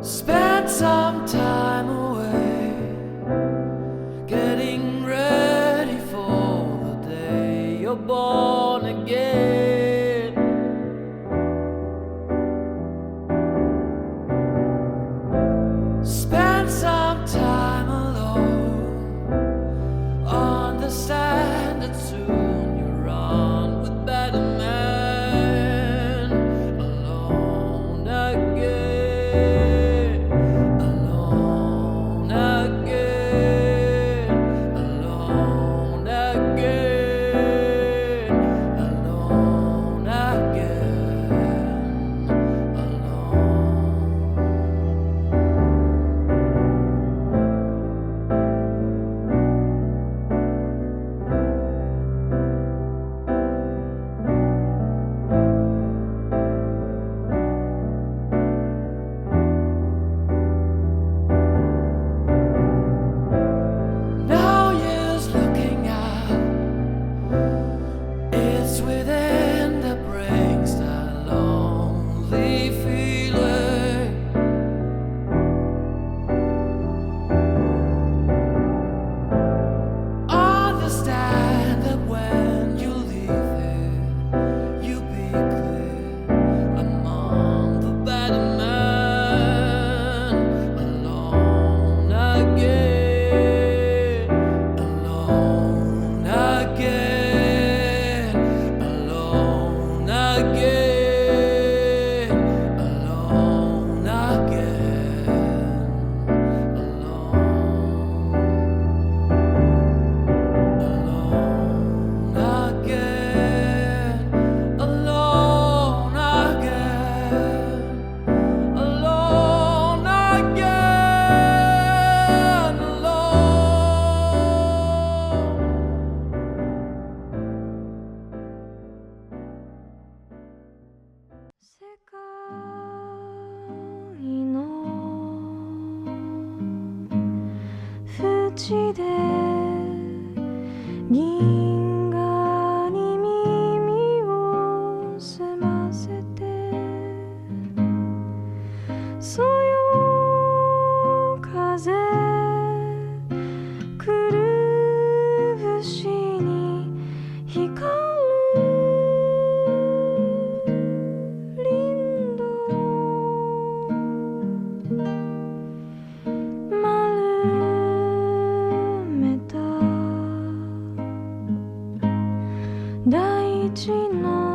Spend some time away, getting ready for the day you're born again. Spend some time alone, understand that soon you're on with better men. Alone again, alone again, alone again, alone again, now years looking out, it's within that brings that lonely feeling. Understand that when you leave here, you be clear among the better men. Alone again, alone again, alone again, alone again, alone. Alone again, alone again, alone again, alone. 世界の縁で銀河に耳を澄ませてそよ風くるぶしに光る林道丸めた大地の